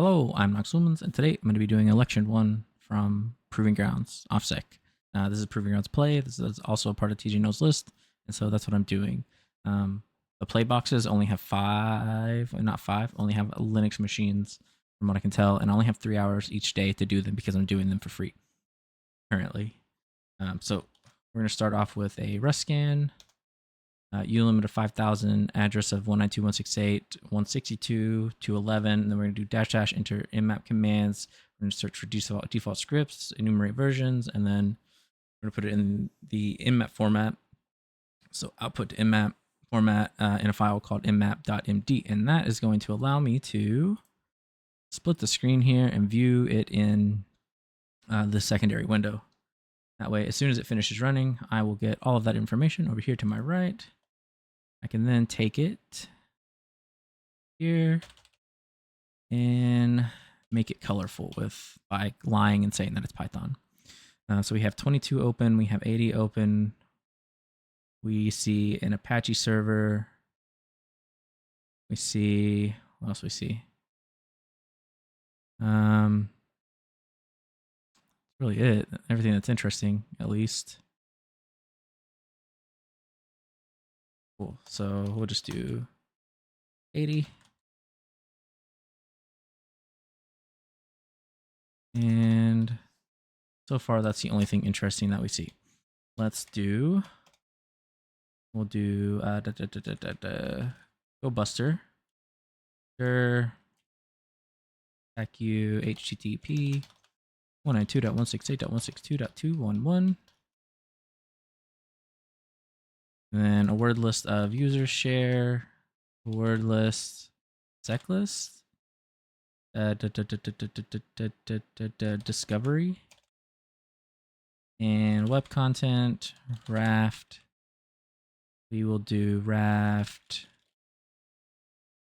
Hello, I'm NoxLumens, and today I'm going to be doing election 1 from Proving Grounds OffSec. This is Proving Grounds Play. This is also a part of TG Knows list, and so that's what I'm doing. The play boxes only have only have Linux machines from what I can tell, and I only have 3 hours each day to do them because I'm doing them for free currently. So we're going to start off with a rustscan. U limit of 5,000, address of 192.168.162.211, and then we're going to do -- enter mmap commands. We're going to search for default scripts, enumerate versions, and then we're going to put it in the mmap format. So output to mmap format in a file called mmap.md, and that is going to allow me to split the screen here and view it in the secondary window. That way, as soon as it finishes running, I will get all of that information over here to my right. I can then take it here and make it colorful by lying and saying that it's Python. So we have 22 open, we have 80 open. We see an Apache server. We see, what else we see? That's really it. Everything that's interesting, at least. Cool. So we'll just do 80. And so far, that's the only thing interesting that we see. We'll do gobuster. Sure. ACU HTTP 192.168.162.211. And then a word list of users share, a word list, sec list, discovery, and web content, raft. We will do raft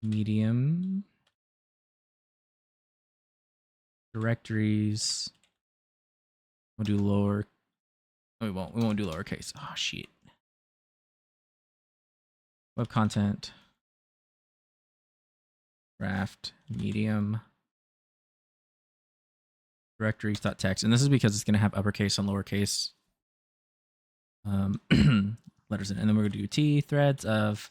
medium, directories. We'll do lower. We won't do lowercase. Oh shit. Web content, raft medium, directories.txt, and this is because it's going to have uppercase and lowercase letters in it. And then we're going to do t threads of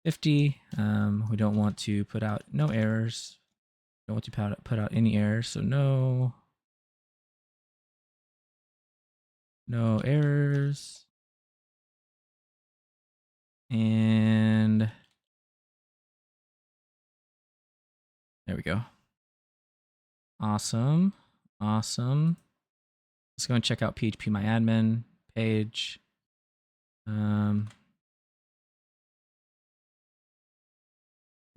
50. We don't want to put out no errors. Don't want to put out any errors, so no errors. And there we go. Awesome. Let's go and check out phpMyAdmin page. I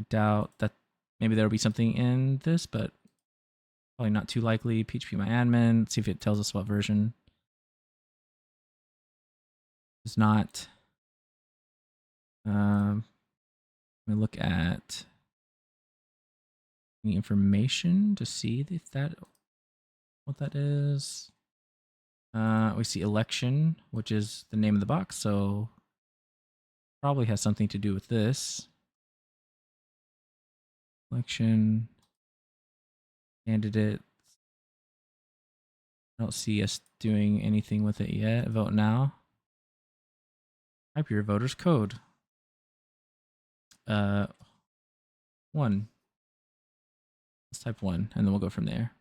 doubt that maybe there'll be something in this, but probably not too likely. phpMyAdmin. Let's see if it tells us what version. It's not. Let me look at any information to see if what that is. We see election, which is the name of the box, so probably has something to do with this. Election candidates. I don't see us doing anything with it yet. Vote now. Type your voter's code. 1. Let's type 1, and then we'll go from there.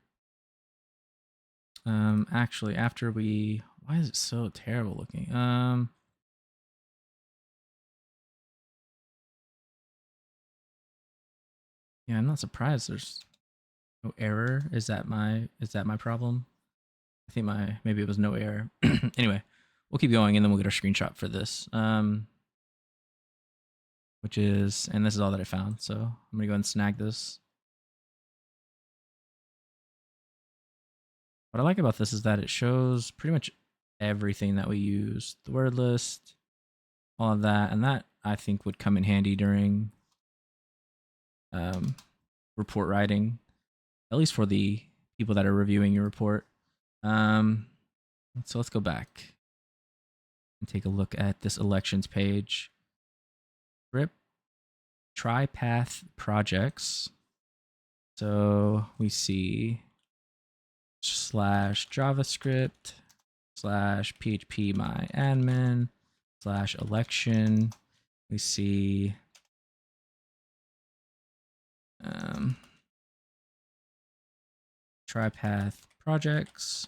Actually, after why is it so terrible looking? Yeah, I'm not surprised there's no error. Is that my problem? I think maybe it was no error. Anyway, we'll keep going and then we'll get our screenshot for this. Which is, and this is all that I found. So I'm gonna go ahead and snag this. What I like about this is that it shows pretty much everything that we use, the word list, all of that, and that I think would come in handy during report writing, at least for the people that are reviewing your report. So let's go back and take a look at this elections page. Try path projects. So we see /JavaScript /PHP my admin /election. We see TriPath projects,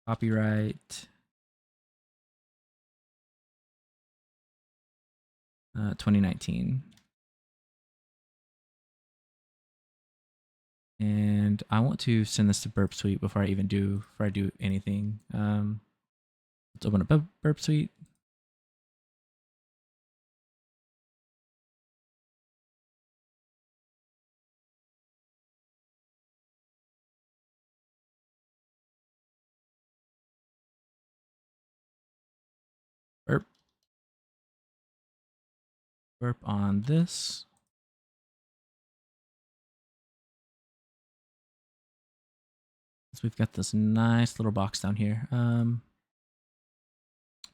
copyright 2019. And I want to send this to Burp Suite before I do anything. Let's open up Burp Suite. Burp on this. So we've got this nice little box down here.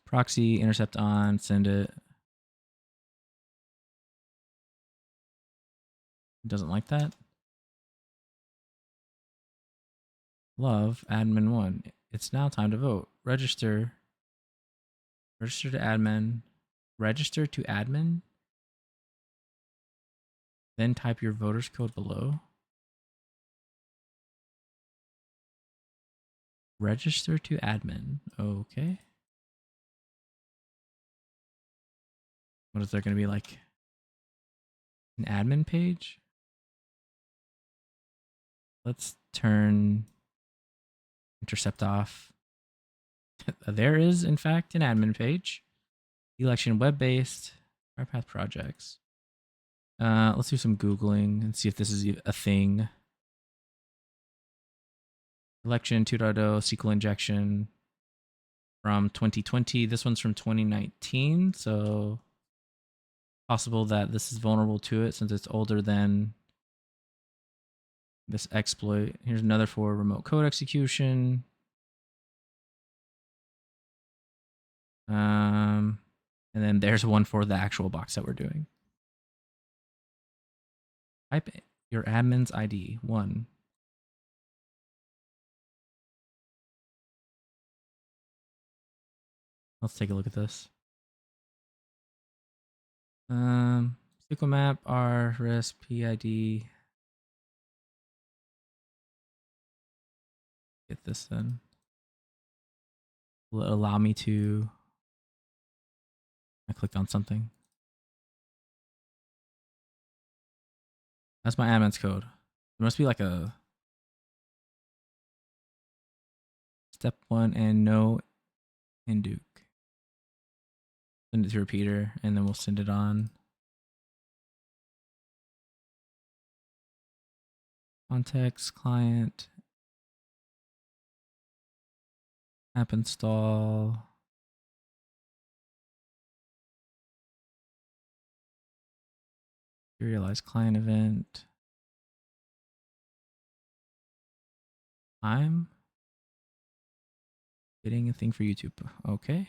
Proxy intercept on, send it. Doesn't like that. Love admin 1. It's now time to vote. Register to admin. Register to admin. Then type your voter's code below. Register to admin. Okay. What is there going to be like? An admin page? Let's turn intercept off. There is, in fact, an admin page. Election web-based. TriPath projects. Let's do some Googling and see if this is a thing. Election 2.0 SQL injection from 2020. This one's from 2019, so possible that this is vulnerable to it since it's older than this exploit. Here's another for remote code execution. And then there's one for the actual box that we're doing. Type your admin's ID, 1. Let's take a look at this. SQL map, R, RIS, PID. Get this then. Will it allow me to? I clicked on something. That's my admin's code. There must be like a step 1 and no induke. Send it to repeater and then we'll send it on. Context, client, app install. Serialize client event. I'm getting a thing for YouTube. Okay.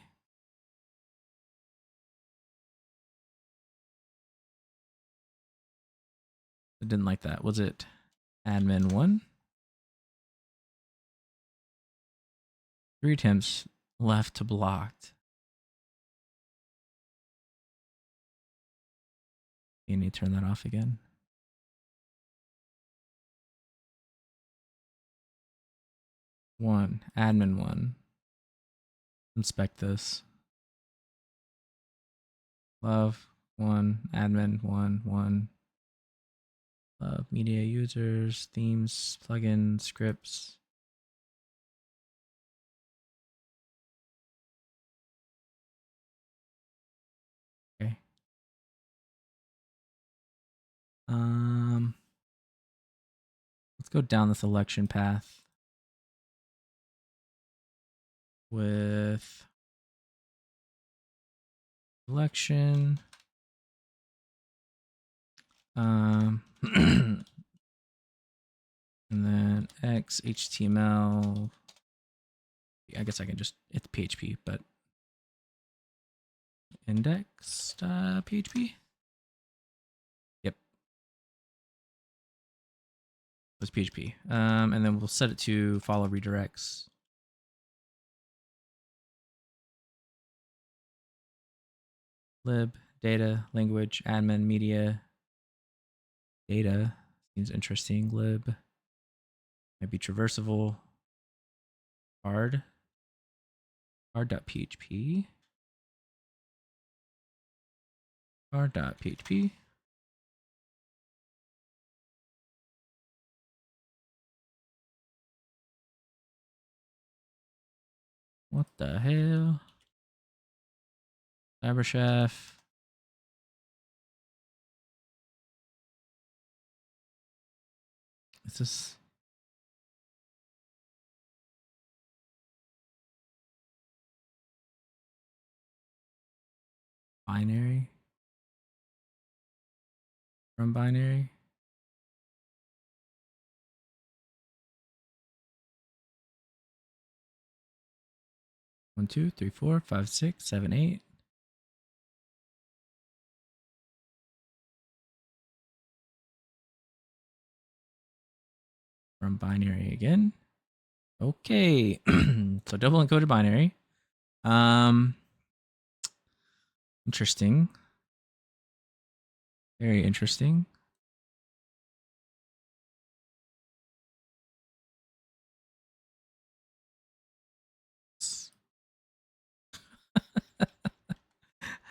I didn't like that. Was it admin 1? 3 attempts left to blocked. You need to turn that off again. Admin 1. Inspect this. Love 1, admin 1. Love media users, themes, plugins, scripts. Okay. Let's go down this election path with election. And then X HTML. I guess I can just, it's PHP, but index.php. Yep. It's PHP. And then we'll set it to follow redirects. Lib, data, language, admin, media, data. Seems interesting. Lib. Might be traversable. Card.php. Card.php. What the hell? CyberChef. Is this binary? From binary? One, two, three, four, five, six, seven, eight. From binary again. Okay. So double encoded binary. Interesting. Very interesting.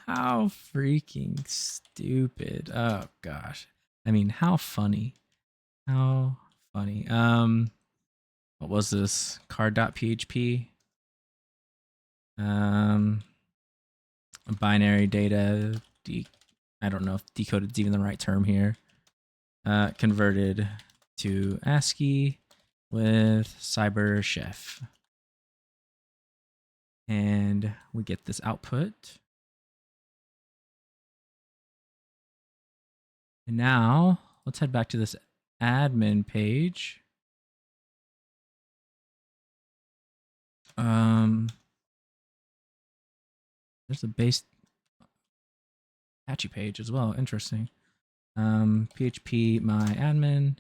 How freaking stupid. Oh gosh. I mean, how funny. How funny. What was this? Card.php. Binary data. I don't know if decoded is even the right term here. Converted to ASCII with CyberChef. And we get this output. And now let's head back to this admin page. There's a base Apache page as well. Interesting. PHP my admin.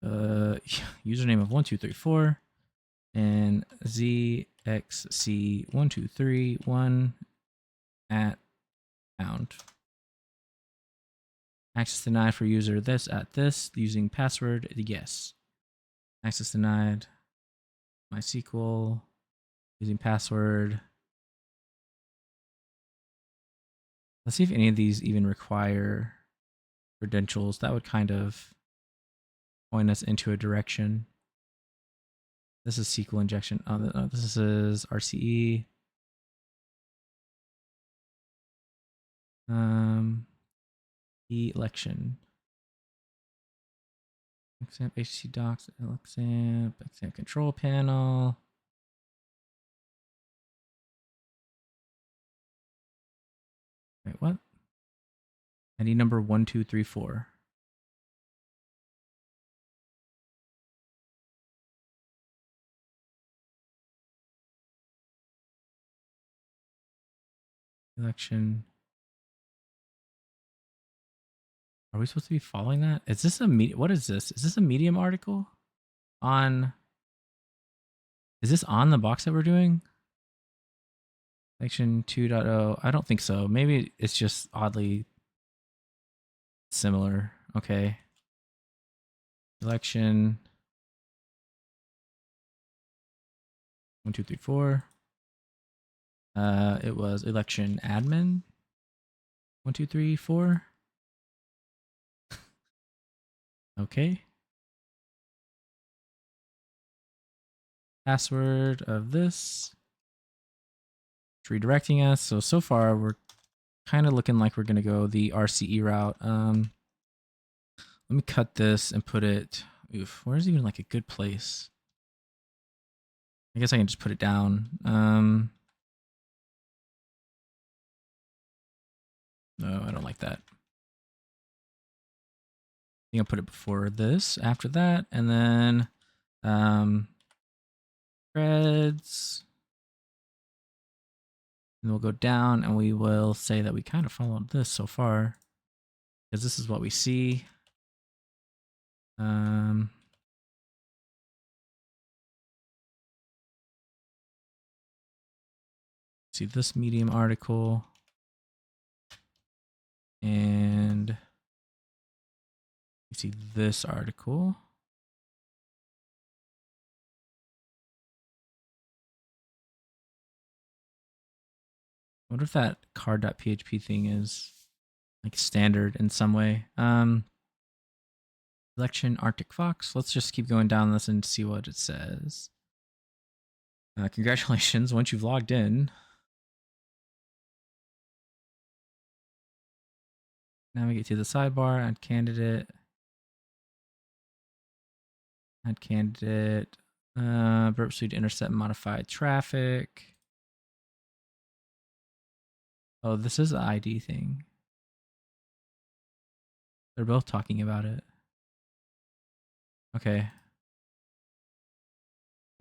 Username of 1234 and ZXC1231 at pound. Access denied for user this at this using password yes. Access denied. MySQL using password. Let's see if any of these even require credentials. That would kind of point us into a direction. This is SQL injection. This is RCE. Election. XAMPP HTTP docs, XAMPP control panel. Wait, what? ID number 1234. Election. Are we supposed to be following that? Is this a what is this? Is this a Medium article on? Is this on the box that we're doing? Section 2.0. I don't think so. Maybe it's just oddly similar. Okay. Election 1, 2, 3, 4. It was election admin 1, 2, 3, 4. Okay. Password of this. It's redirecting us. So far we're kind of looking like we're gonna go the RCE route. Let me cut this and put it. Oof, where's even like a good place? I guess I can just put it down. No, I don't like that. I think I'll put it before this, after that, and then threads. And we'll go down and we will say that we kind of followed this so far because this is what we see. See this Medium article, and you see this article. I wonder if that card.php thing is like standard in some way. Selection Arctic Fox. Let's just keep going down this and see what it says. Congratulations, once you've logged in. Navigate to the sidebar, add candidate. Add candidate. Burp suite intercept modified traffic. Oh, this is the ID thing. They're both talking about it. Okay.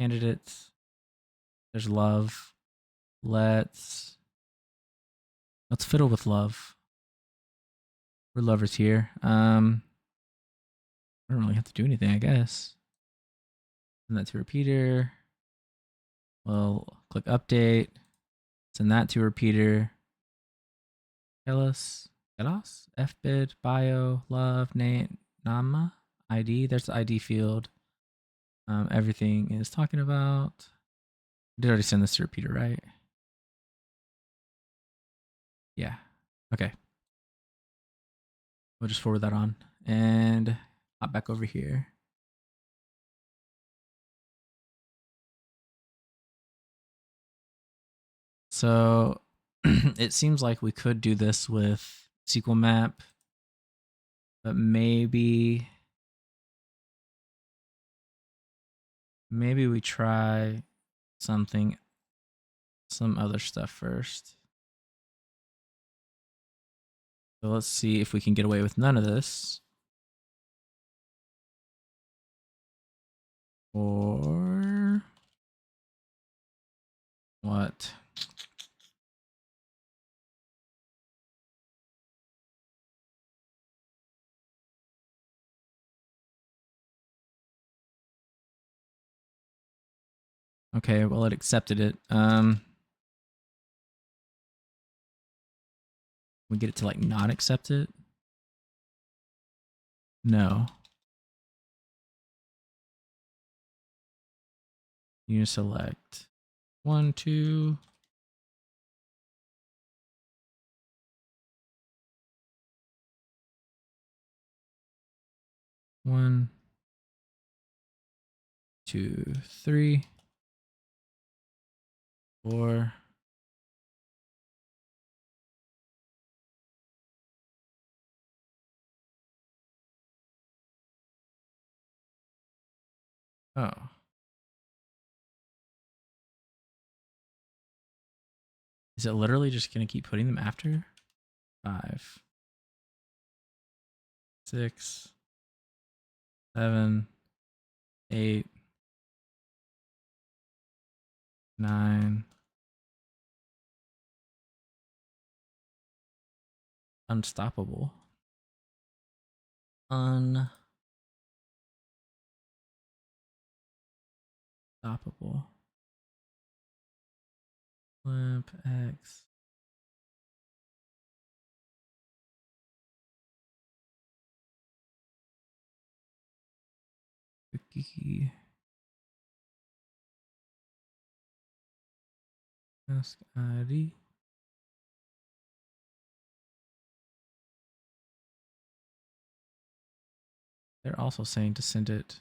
Candidates. There's love. Let's fiddle with love. We're lovers here. I don't really have to do anything, I guess. Send that to repeater. We'll click update. Send that to repeater. Telos, fbid, bio, love, name, nama, ID. There's the ID field. Everything is talking about. I did already send this to repeater, right? Yeah. Okay. We'll just forward that on and hop back over here. So it seems like we could do this with SQL map, but maybe we try some other stuff first. So let's see if we can get away with none of this. Or what? Okay, well it accepted it. We get it to like not accept it? No. You select 1, 2. One, 2, 3, 4. Oh. Is it literally just gonna keep putting them after? 5, 6, 7, 8, 9. Unstoppable. Unstoppable. Limp X. Cookie. Ask ID. They're also saying to send it.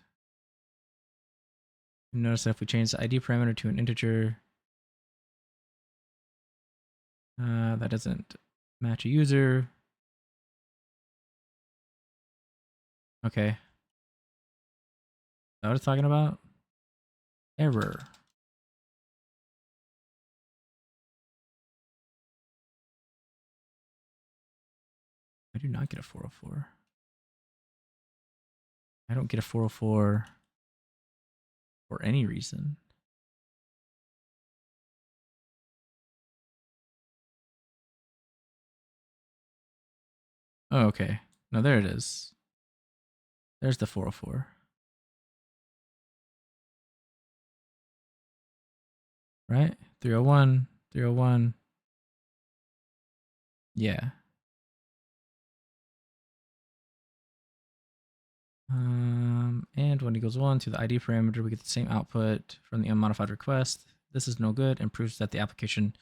Notice that if we change the ID parameter to an integer, that doesn't match a user. Okay. Is that what it's talking about? Error. I do not get a 404. I don't get a 404 for any reason. Oh, okay. No, there it is. There's the 404. Right? 301, 301. Yeah. And when equals 1 to the ID parameter, we get the same output from the unmodified request. This is no good and proves that the application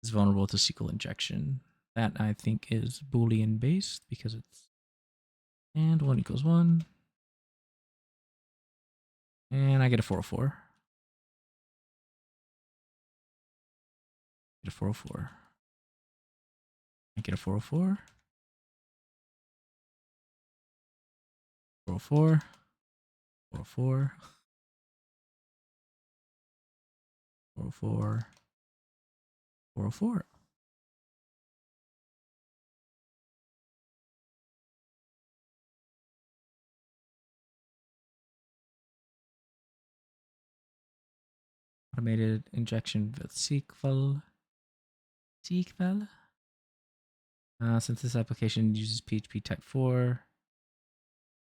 is vulnerable to SQL injection. That I think is Boolean based because it's and 1 equals 1. And I get a 404. Get a 404. I get a 404. 404. 404. 404. 404. Automated injection with SQL. SQL. Since this application uses PHP type 4,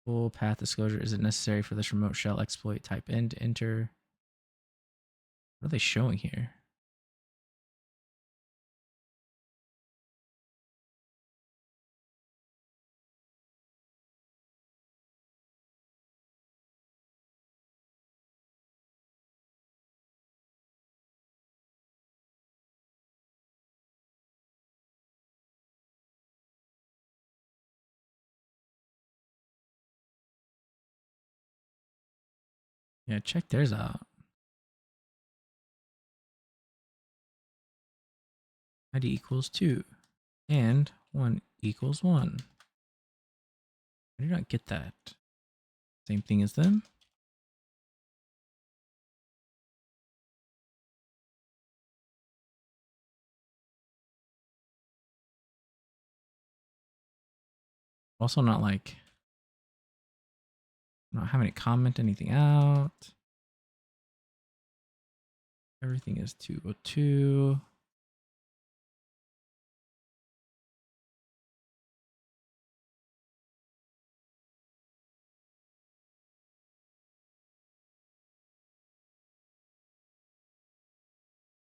full path disclosure isn't necessary for this remote shell exploit. Type in to enter. What are they showing here? Yeah, check theirs out. ID equals 2 and 1 equals 1. I do not get that. Same thing as them. Also not like, not having to comment anything out. Everything is 202.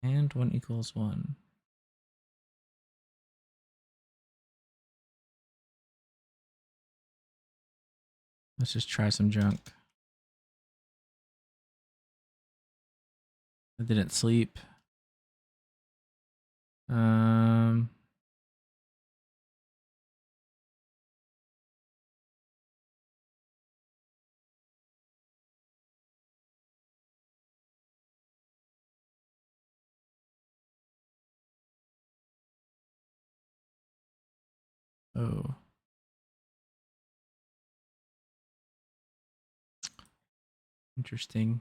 And 1 equals 1. Let's just try some junk. I didn't sleep. Um, oh, interesting.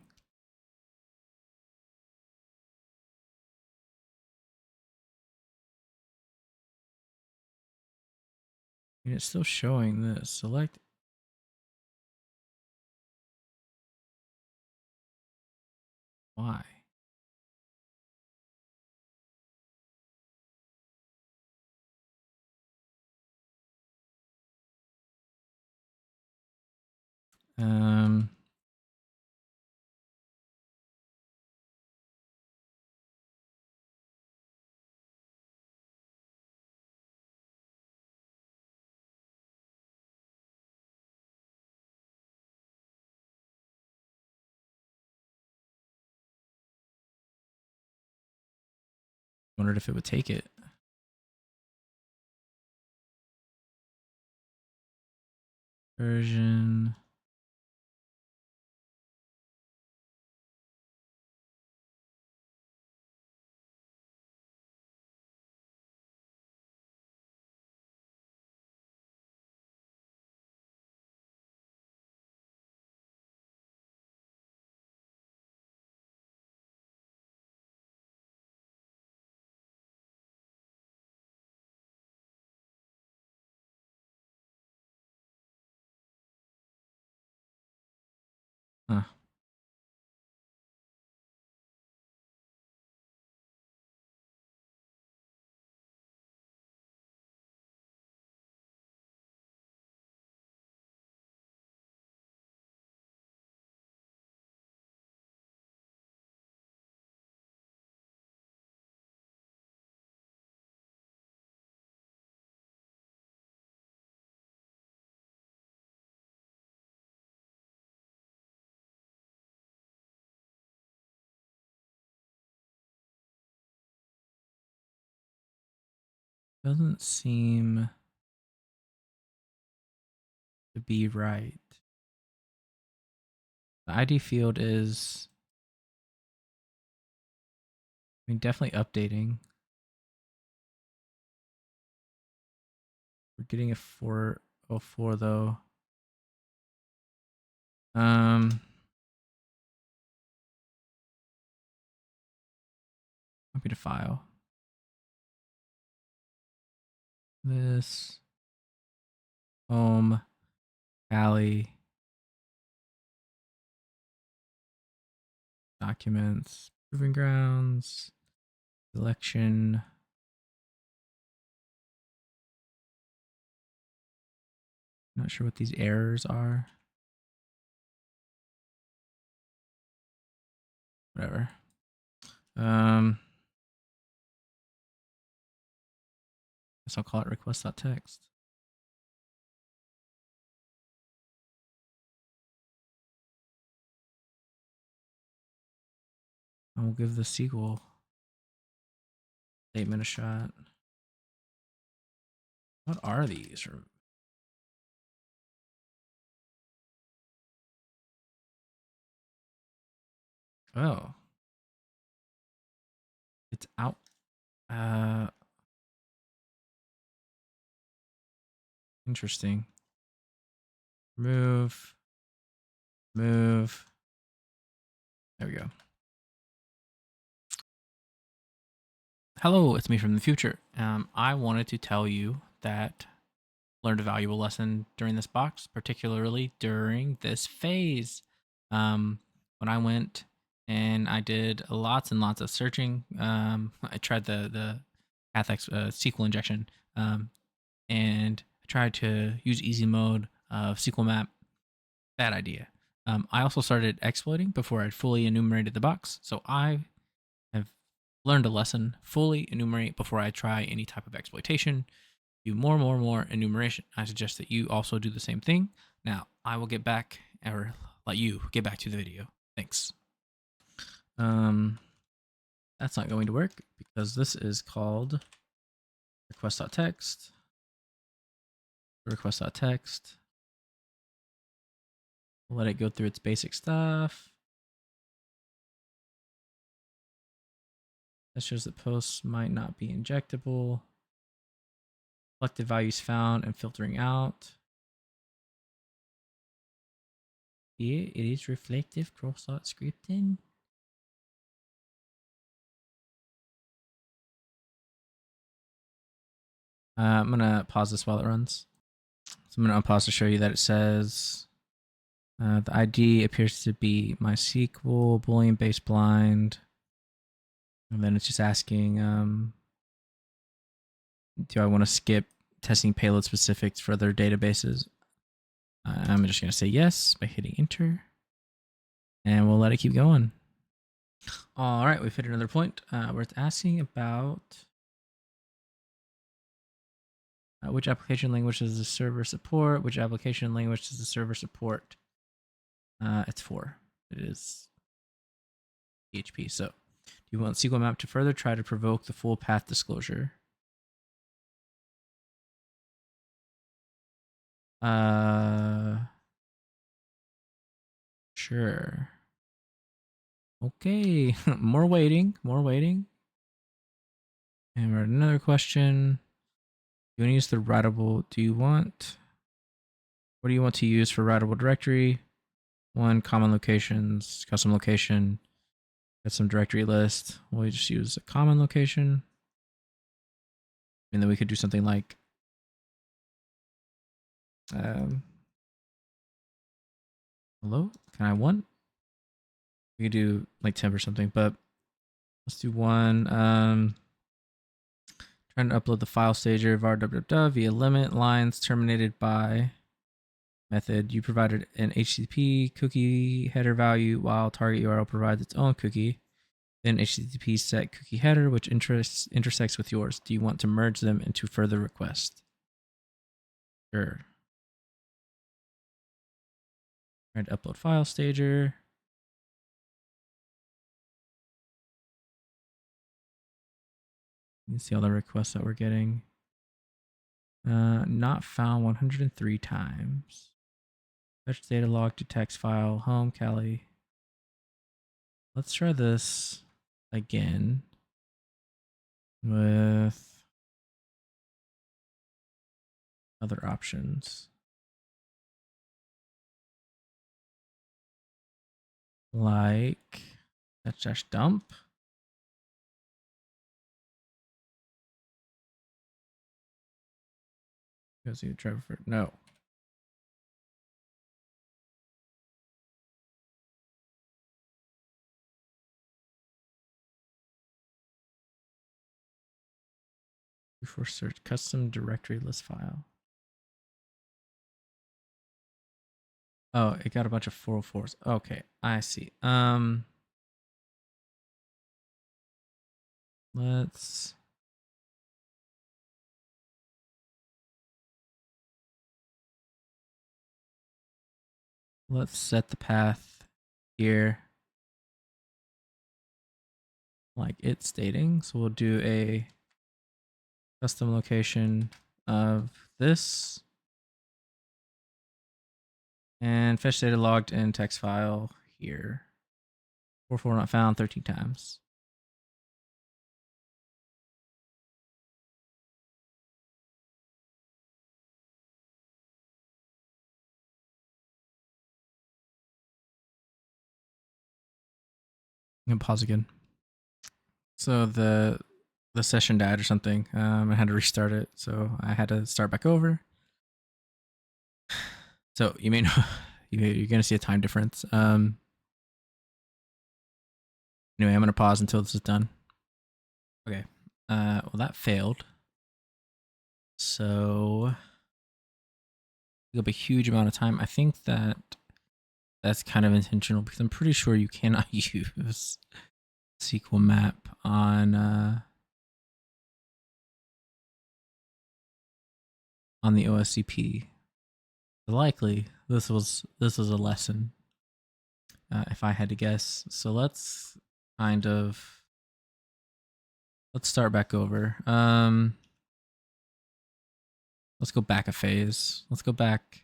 And it's still showing this. Select. Why? Um, wondered if it would take it. Version. Doesn't seem to be right. The ID field is, I mean, definitely updating. We're getting a 404 though. Copy to file. This home Cali documents, proving grounds, election. Not sure what these errors are. Whatever. Guess I'll call it request.text. And we'll give the SQL statement a shot. What are these? Oh. It's out. Interesting. Move. There we go. Hello, it's me from the future. I wanted to tell you that learned a valuable lesson during this box, particularly during this phase. When I went and I did lots and lots of searching, I tried the Cathx SQL injection, and I tried to use easy mode of SQL map. Bad idea. I also started exploiting before I'd fully enumerated the box, so I have learned a lesson: fully enumerate before I try any type of exploitation. Do more enumeration. I suggest that you also do the same thing. Now, I will get back, or let you get back to the video. Thanks. That's not going to work because this is called request.text. Request.text. We'll let it go through its basic stuff. That shows that posts might not be injectable. Selected values found and filtering out. Here it is reflective cross-site scripting. I'm going to pause this while it runs. So I'm going to unpause to show you that it says the ID appears to be MySQL, Boolean based blind. And then it's just asking, do I want to skip testing payload specifics for other databases? I'm just going to say yes by hitting enter. And we'll let it keep going. All right, we've hit another point where it's asking about which application language does the server support? Which application language does the server support? It's 4. It is PHP. So, do you want SQL map to further try to provoke the full path disclosure? Sure. Okay, more waiting. And we're at another question. Do you want to use the writable? What do you want to use for writable directory? 1, common locations, custom location. Got some directory list. We'll just use a common location. And then we could do something like hello, can I 1? We could do like temp or something, but let's do 1. Trying to upload the file stager var www via limit lines terminated by method. You provided an HTTP cookie header value while target URL provides its own cookie. Then HTTP set cookie header, which intersects with yours. Do you want to merge them into further request? Sure. Trying to upload file stager. You can see all the requests that we're getting. Not found 103 times. Fetch data log to text file. Home, Cali. Let's try this again with other options. Like dash dump. Go see the driver for no. Before search custom directory list file. Oh, it got a bunch of 404s. Okay, I see. Let's set the path here like it's stating. So we'll do a custom location of this and fetch data logged in text file here. 44 not found 13 times. I'm gonna pause again. So the session died or something. I had to restart it, so I had to start back over. So you may know you're gonna see a time difference. Anyway, I'm gonna pause until this is done. Okay. Well, that failed. So took up a huge amount of time. I think that's kind of intentional because I'm pretty sure you cannot use SQL map on the OSCP. Likely, this was a lesson, if I had to guess. So let's start back over. Let's go back a phase. Let's go back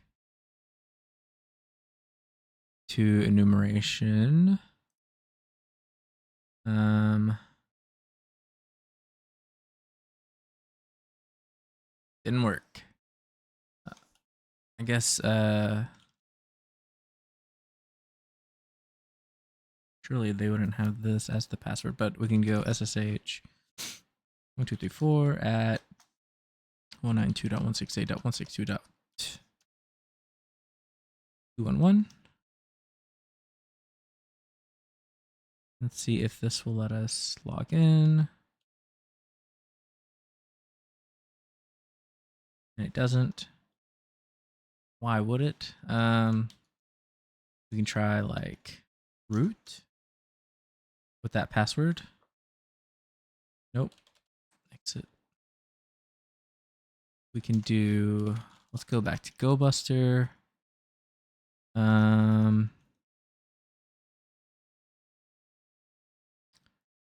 to enumeration. Didn't work. I guess surely they wouldn't have this as the password, but we can go SSH 1234 at 192.168.162.211. Let's see if this will let us log in. And it doesn't. Why would it? We can try like root with that password. Nope. Exit. We can do, let's go back to gobuster. And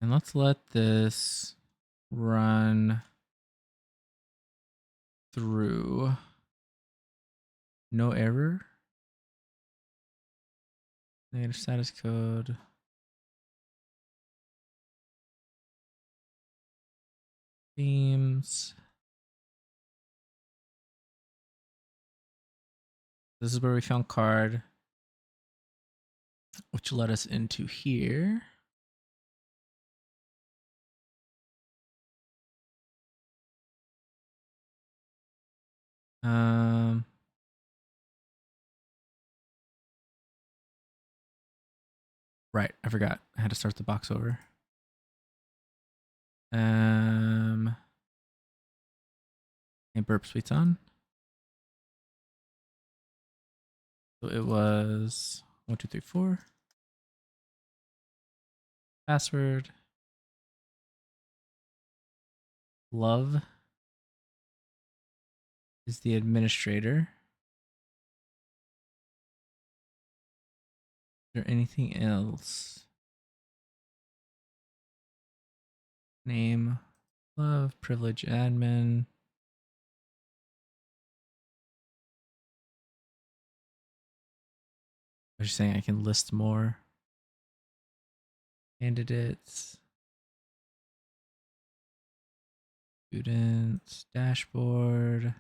let's let this run through. No error. Negative status code. Themes. This is where we found card, which led us into here. Right, I forgot. I had to start the box over. And burp suite's on. So it was 1234. Password. Love is the administrator. Is there anything else? Name, love, privilege, admin. was just saying I can list more candidates, students, dashboard.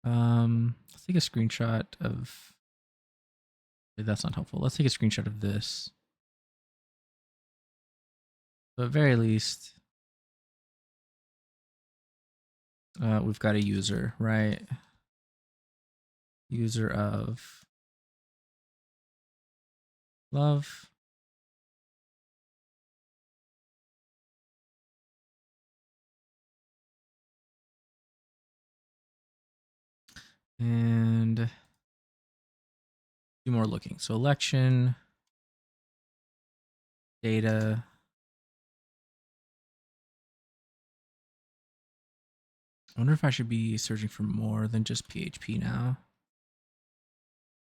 Let's take a screenshot of. That's not helpful. Let's take a screenshot of this. So at very least, we've got a user, right? User of love. And do more looking. So election, data. I wonder if I should be searching for more than just PHP now.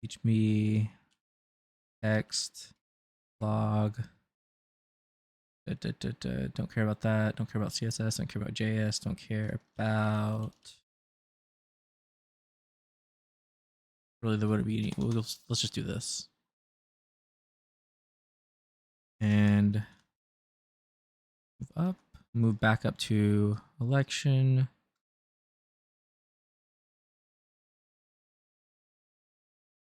Teach me text, log. Don't care about that. Don't care about CSS. Don't care about JS. Don't care about. Really, there wouldn't be any. Let's just do this. And move up. Move back up to election.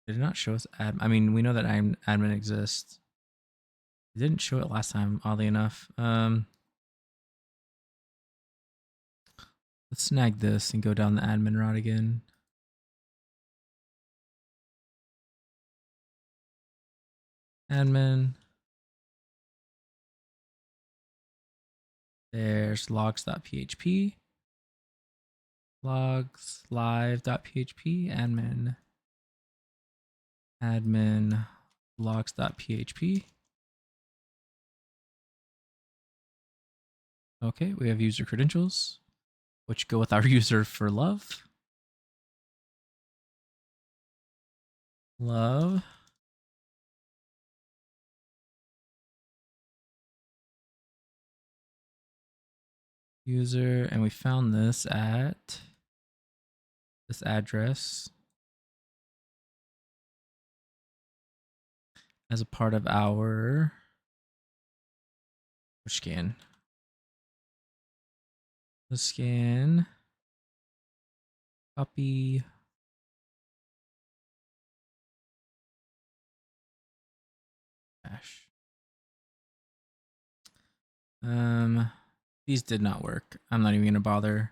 Did it not show us admin? I mean, we know that admin exists. It didn't show it last time, oddly enough. Let's snag this and go down the admin route again. Admin. There's logs.php. Logs live.php. Admin. Admin logs.php. Okay, we have user credentials, which go with our user for love. Love. User, and we found this at this address as a part of our scan. The scan, copy, hash. These did not work. I'm not even gonna bother.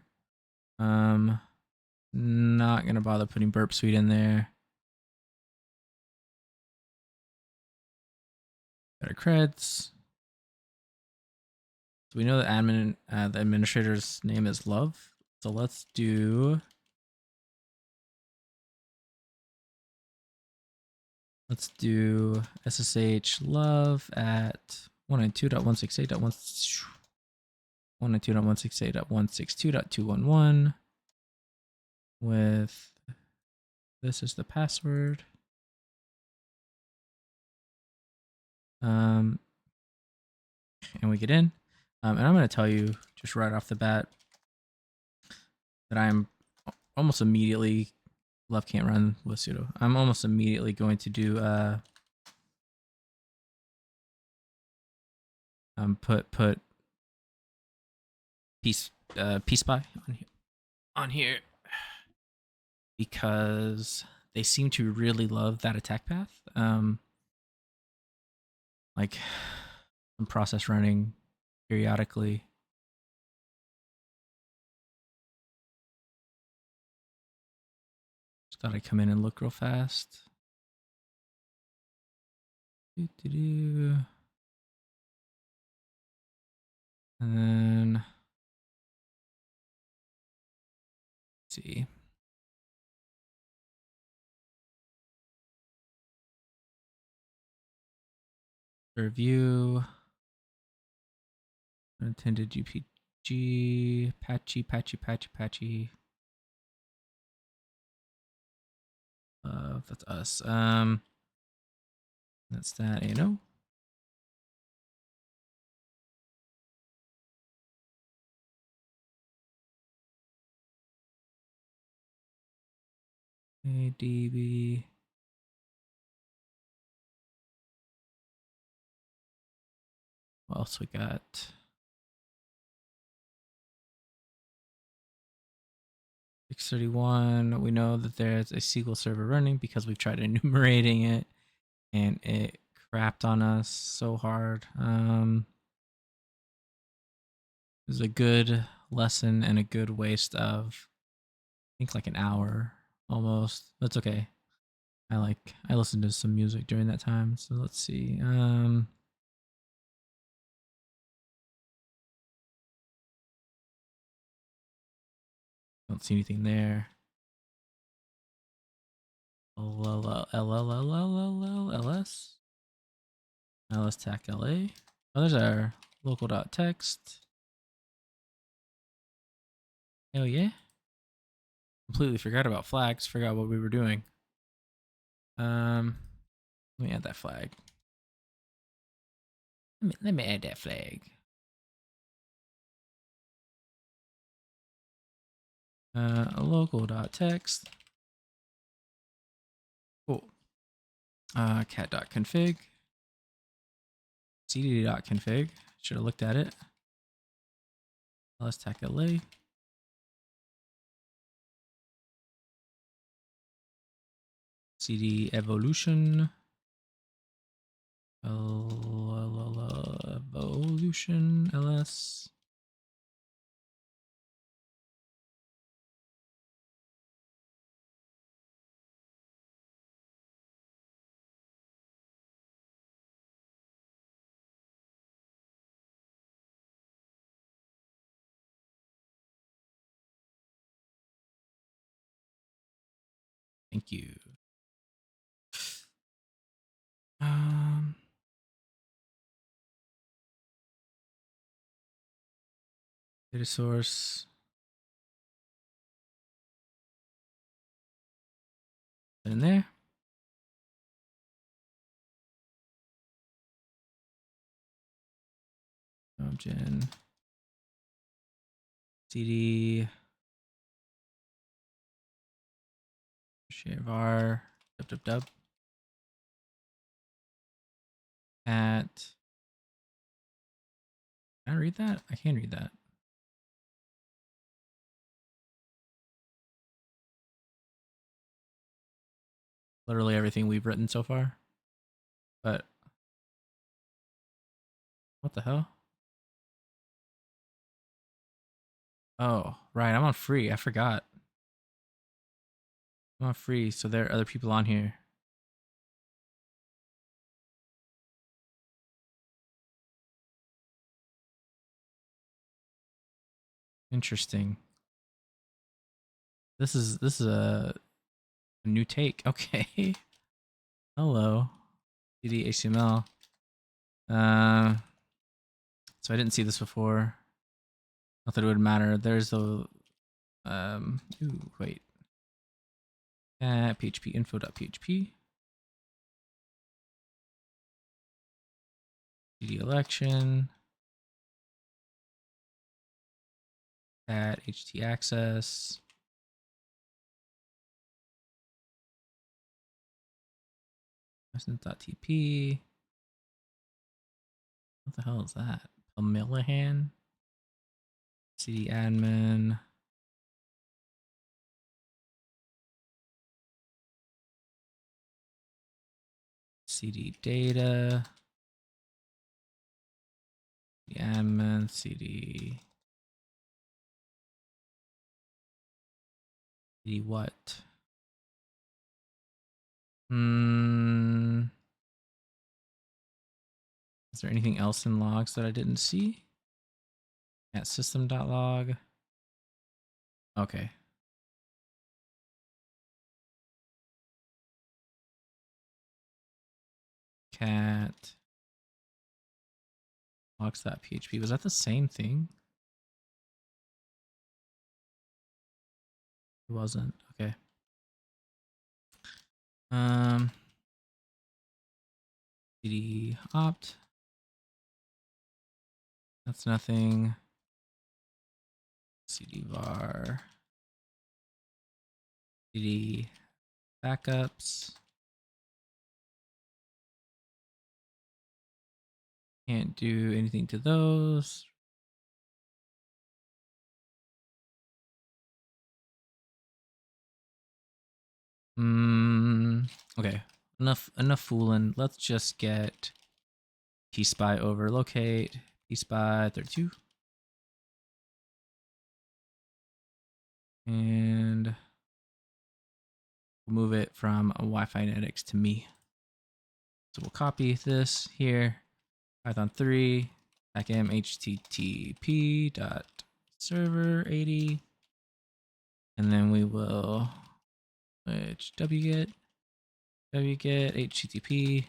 Not gonna bother putting burp suite in there. Got our creds. So we know that admin, the administrator's name is Love. So let's do. Let's do SSH love at 192.168.162.162.211 with this is the password. And we get in. And I'm going to tell you just right off the bat that I'm almost immediately, love can't run with sudo. I'm almost immediately going to do put peace spy on here because they seem to really love that attack path. Like some process running periodically. Just thought I'd come in and look real fast. And then let's see. Review. Unattended GPG. Patchy. That's us. That's that, ADB. What else we got? $631. We know that there's a SQL server running because we've tried enumerating it and it crapped on us so hard. It was a good lesson and a good waste of, I think, like an hour almost. That's okay. I listened to some music during that time. So let's see. Don't see anything there. LS tac LA. Oh, there's our local.txt. Hell yeah. Completely forgot about flags. Forgot what we were doing. Let me add that flag. Let me add that flag. Local.txt. Cool. Cat.config. cd.config. Should have looked at it. Let's tac LA. cd evolution. Evolution ls. Thank you. Data source. In there. Gen cd share var dub at. Can I read that? I can read that. Literally everything we've written so far. But what the hell? Oh, right. I'm on free. I forgot. I'm on free, so there are other people on here. Interesting. This is a new take. Okay. Hello. CD HTML. So I didn't see this before. Not that it would matter. There's a ooh, wait. PHP info.php. CD election. At HT access. .tp. What the hell is that? Millihan. CD admin. CD data. CD admin. CD. CD what? Is there anything else in logs that I didn't see? At system.log. Okay. Cat logs.php. Was that the same thing? It wasn't. Okay. CD opt. That's nothing. CD var. CD backups. Can't do anything to those. Okay. Enough fooling. Let's just get pspy over locate pspy 32. And we'll move it from Wi-Fi Netics to me. So we'll copy this here. Python 3 m http dot server 80. And then we will switch wget http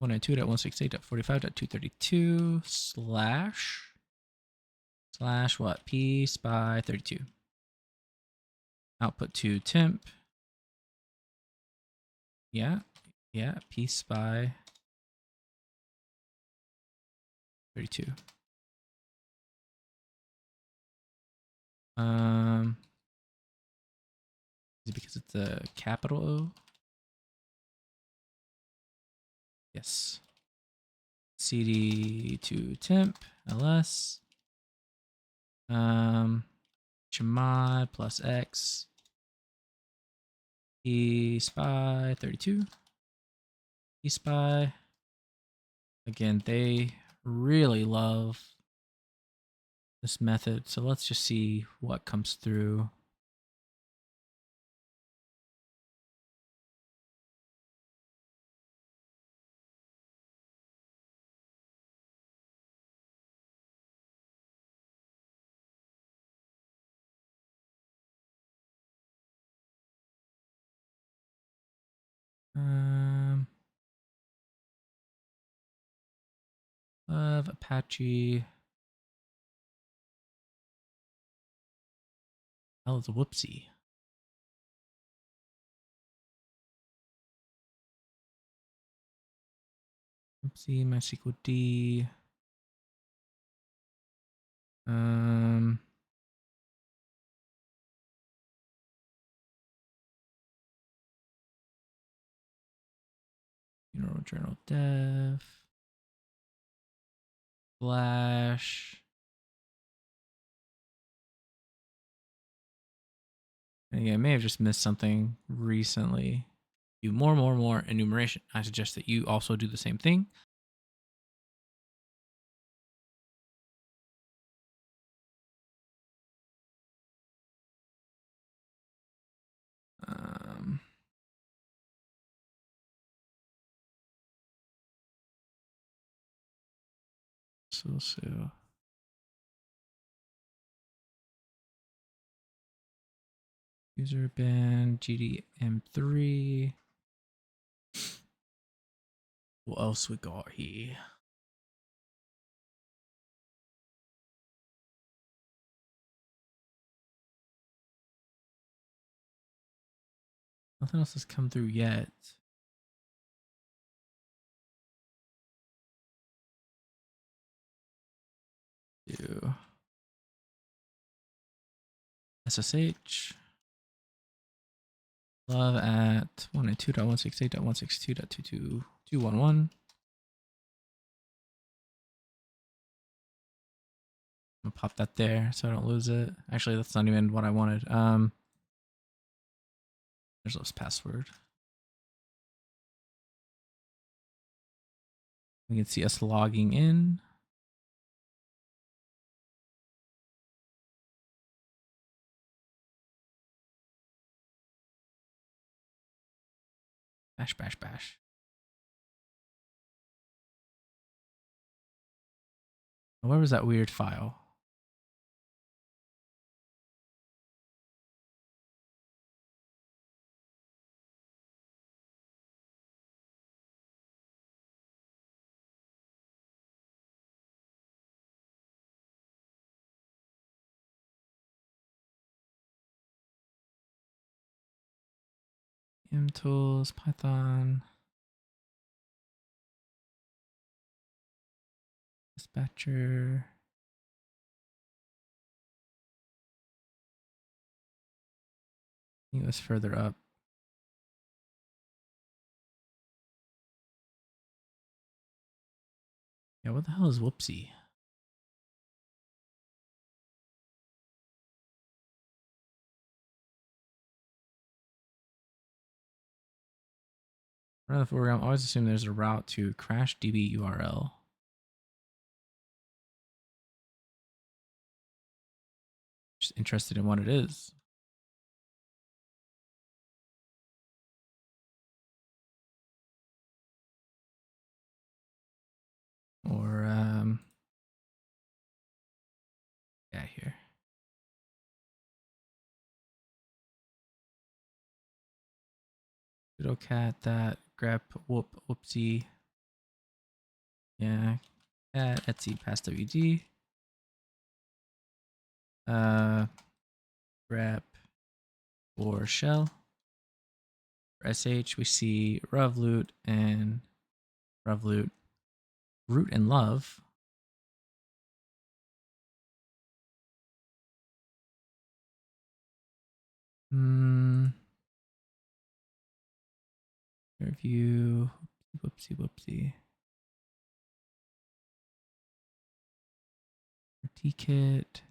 192.168.45.232 slash what? pspy 32. Output to temp. Yeah, pspy 32. Is it because it's a capital O? Yes. cd to temp ls chmod plus x pspy 32 pspy. Again, they really love this method, so let's just see what comes through. Of Apache. Oh, it's a whoopsie. Whoopsie, MySQL D. Funeral Journal Dev. Flash. And again, I may have just missed something recently. Do more enumeration. I suggest that you also do the same thing. So user bin GDM3. What else we got here? Nothing else has come through yet. Do SSH. Love at 192.168.162.22211. I'm gonna pop that there so I don't lose it. Actually, that's not even what I wanted. There's this password. We can see us logging in. Bash, bash, bash. Where was that weird file? mtools, Python, dispatcher. I think it was further up. Yeah, what the hell is whoopsie? Run the program. Always assume there's a route to crash DB URL. Just interested in what it is. Or yeah, here. Sudo cat that grep whoopsie. Yeah, cat etsy passwd. Grep or shell. For sh, we see revloot and revloot root and love. Review. Whoopsie. T-kit.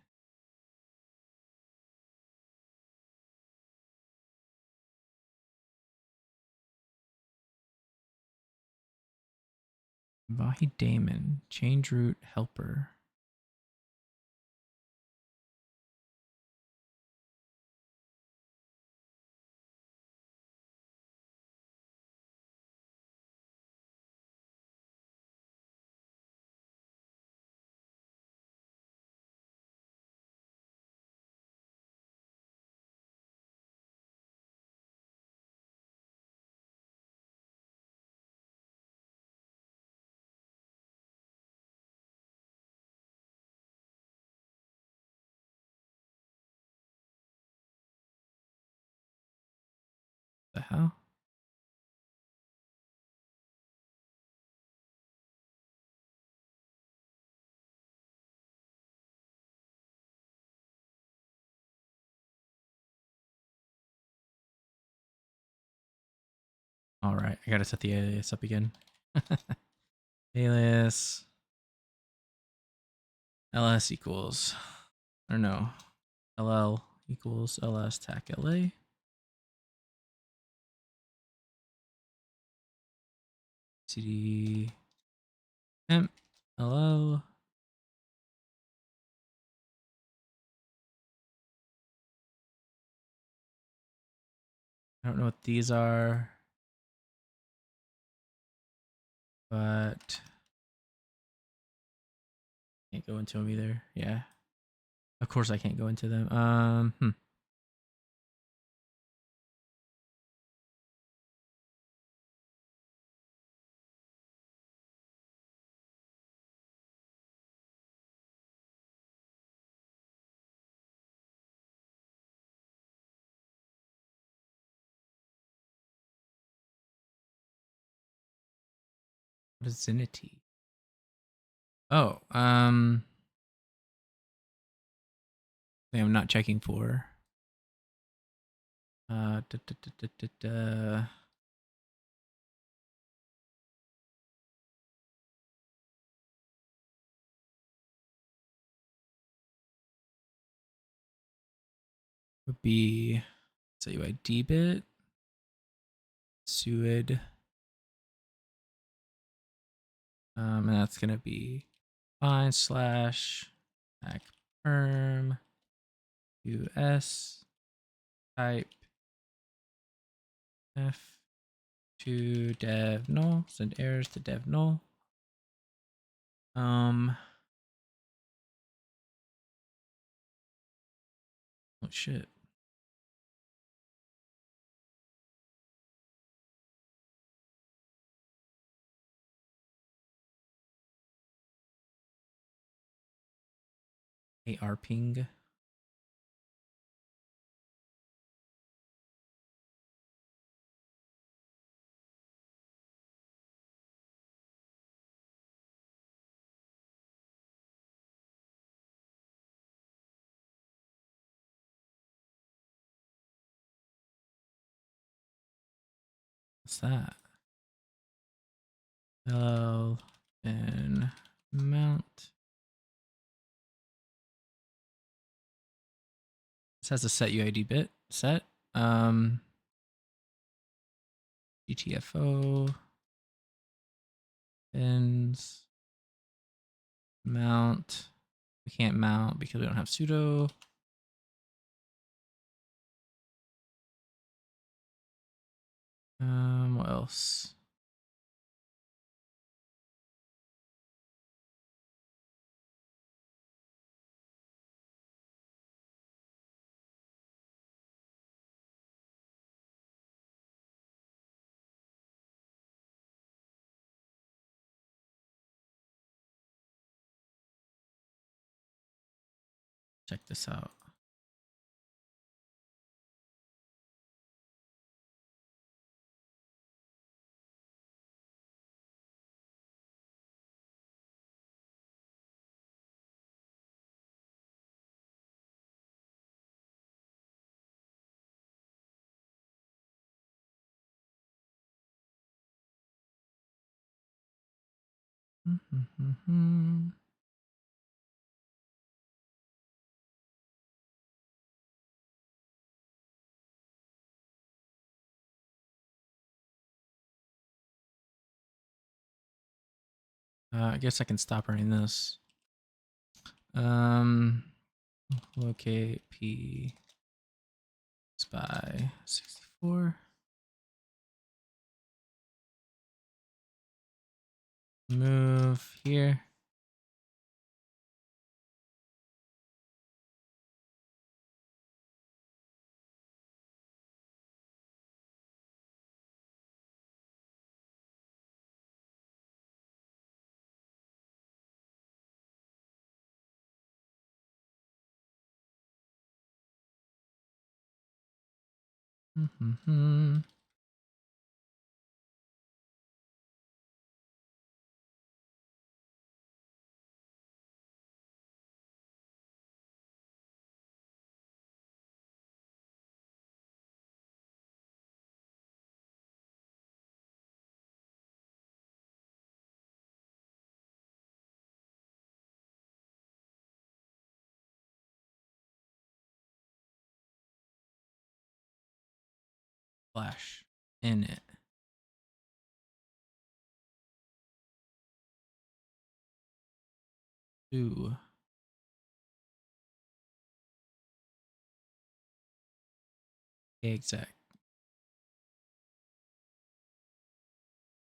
Vahi daemon. Change root helper. The hell? All right, I gotta set the alias up again. Alias ls equals, or no, ll equals ls tac la. cd temp ll. I don't know what these are, but can't go into them either. Yeah, of course I can't go into them. What is zinity? Oh, I'm not checking for. Would be say UID bit, suid, and that's gonna be find slash hack perm us type f to dev null, send errors to dev null. Oh shit. AR ping. What's that? Hello and mount. This has a set UID bit set. GTFO pins mount. We can't mount because we don't have sudo. What else? Check this out. I guess I can stop running this. Locate p spy 64. Move here. Flash in it. Ooh. Exact.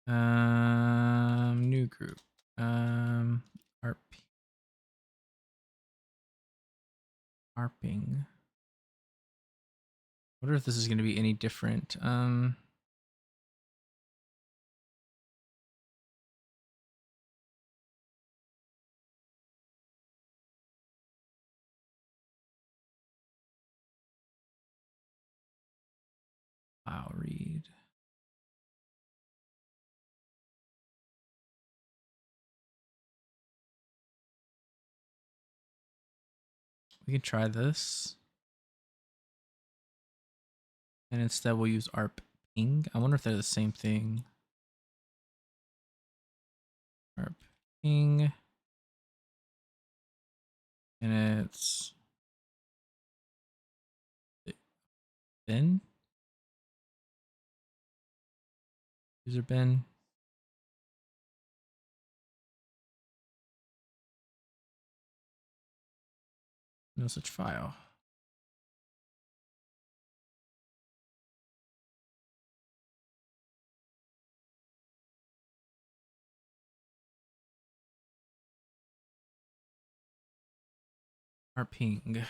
New group. ARPing. I wonder if this is going to be any different. File read. We can try this. And instead we'll use ARP ping. I wonder if they're the same thing. ARP ping. And it's bin. User bin. No such file. ARP ping.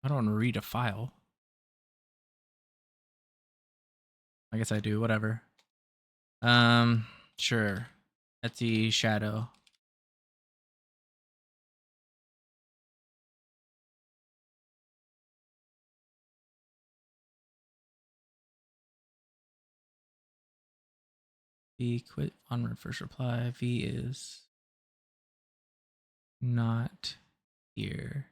I don't want to read a file. I guess I do, whatever. Sure. Etsy shadow. V quit onward first reply. V is not here.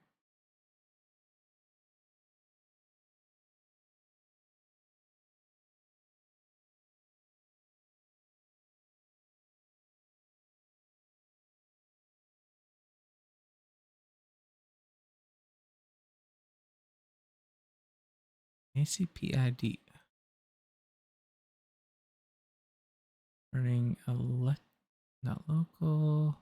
ACPID. Running elect, not local.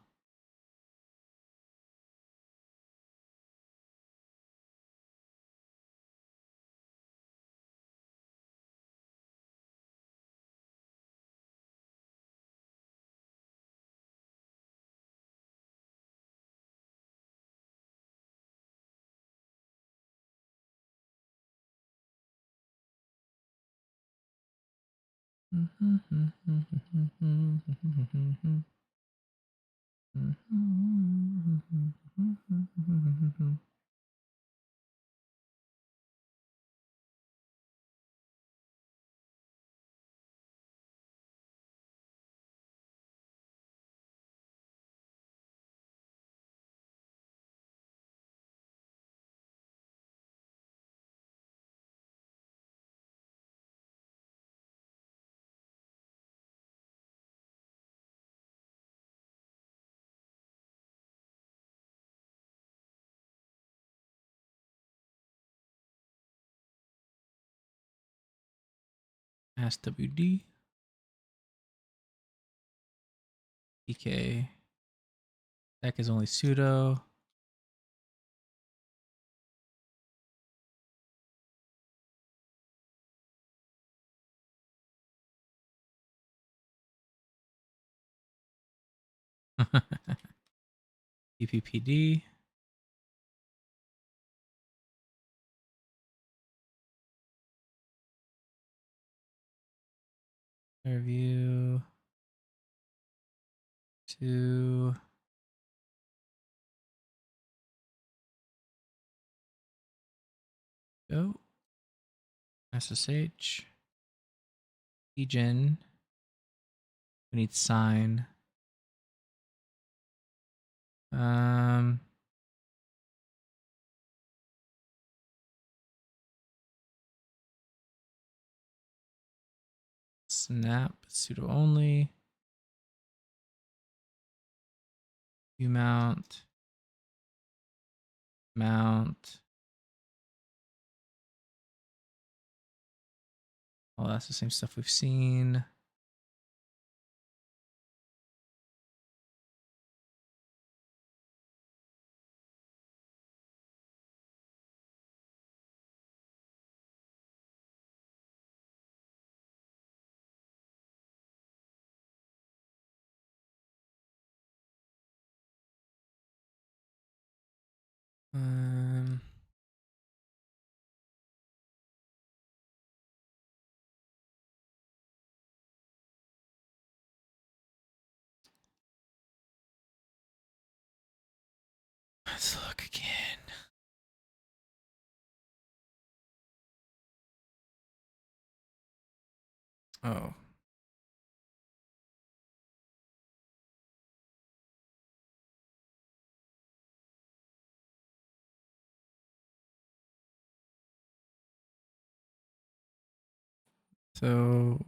SWD. PK. Deck is only sudo. PPPD. Review. To go. SSH. Egen. We need sign. Snap sudo only. View mount. Mount. Oh, that's the same stuff we've seen. Let's look again. Oh. So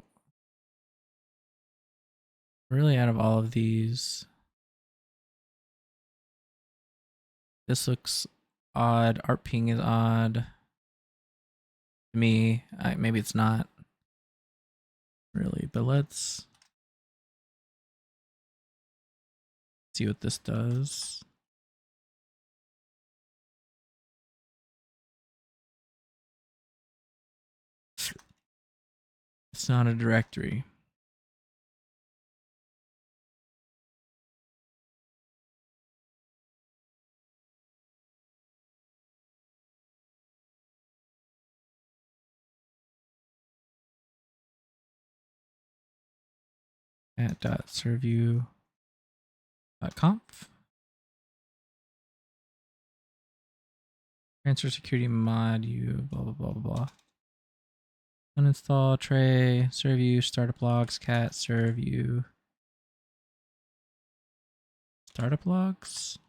really out of all of these, this looks odd. Art ping is odd to me. Maybe it's not really, but let's see what this does. It's not a directory. At .servview.conf. Transfer security mod, you blah, blah, blah, blah, blah. Uninstall tray, servview, startup logs, cat, servview. Startup logs?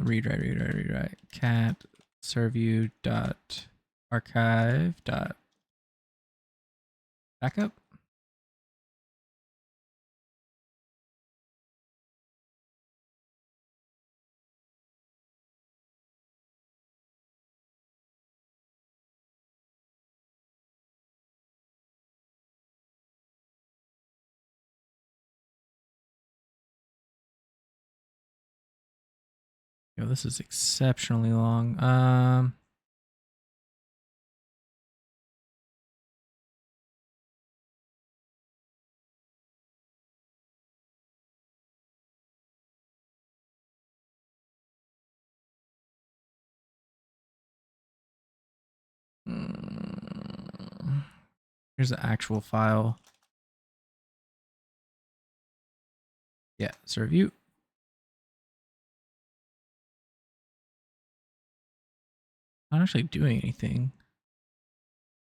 Read write. Cat servview dot archive dot backup. Yo, this is exceptionally long. Here's the actual file. Yeah, serve you. Not actually doing anything.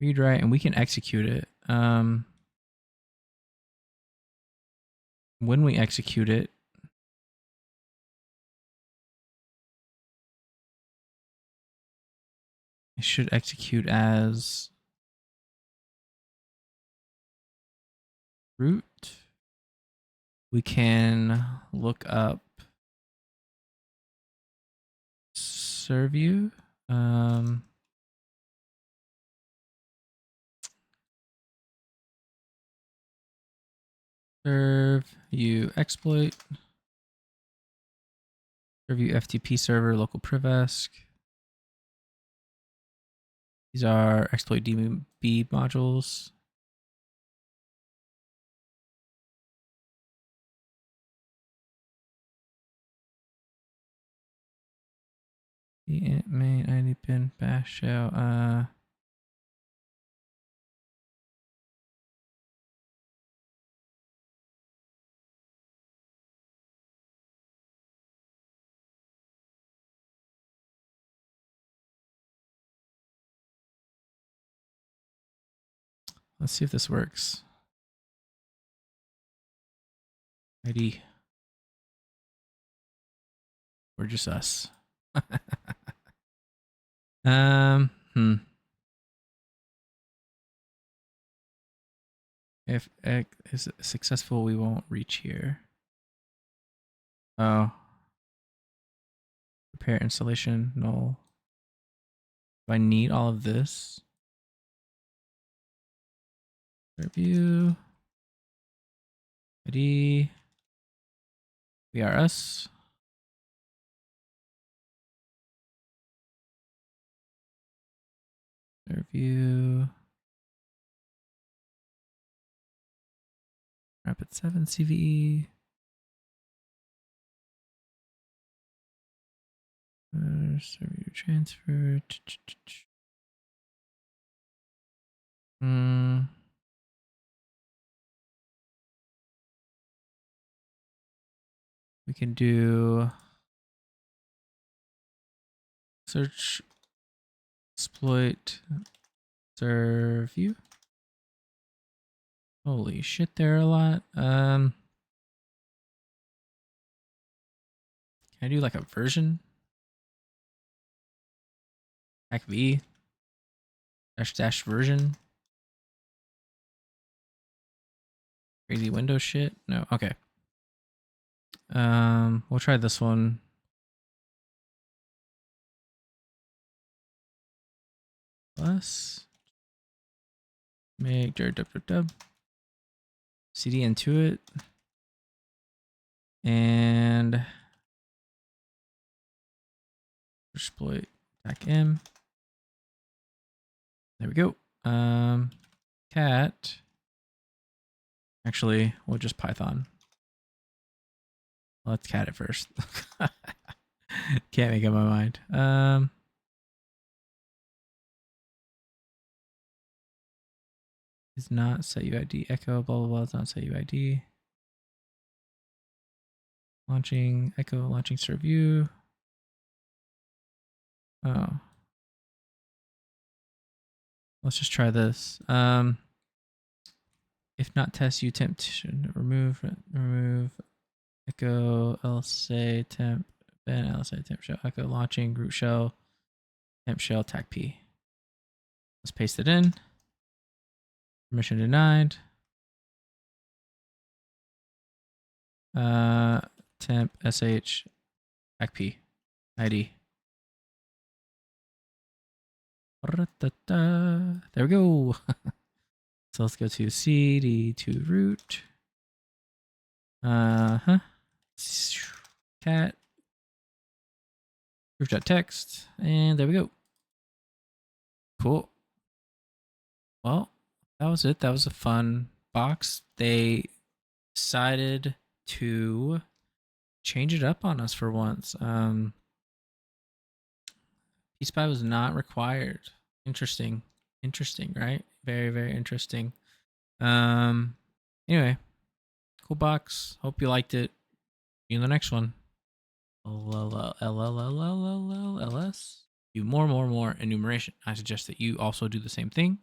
Read write, and we can execute it. When we execute it, it should execute as root. We can look up serve you. Serve you exploit. Serve you FTP server local privesc. These are exploit DB modules. The main ID pin bash shell. Let's see if this works. ID. We're just us. If X is successful, we won't reach here. Oh. Prepare installation, null. Do I need all of this? Review. ID. We are us. Review. Rapid 7 CVE. Server transfer. We can do search exploit serve you. Holy shit, there are a lot. Can I do like a version? Hack V dash version. Crazy Windows shit. No, okay. We'll try this one. Plus make dub cd into it and exploit attack m. There we go. Cat. Actually, we'll just Python. Let's cat it first. Can't make up my mind. Is not set UID echo, blah blah blah. It's not set UID. Launching echo, launching serve view. Oh. Let's just try this. If not test you temp remove echo LSA temp ben LSA temp shell echo launching root shell temp shell tac p. Let's paste it in. Permission denied. Temp sh tac p ID. There we go. So let's go to cd to root. Cat proof.text, and there we go. Cool. Well, that was it. That was a fun box. They decided to change it up on us for once. P-Spy was not required. Interesting. Interesting, right? Very, very interesting. Anyway, cool box. Hope you liked it. See you in the next one. LS. Do more enumeration. I suggest that you also do the same thing.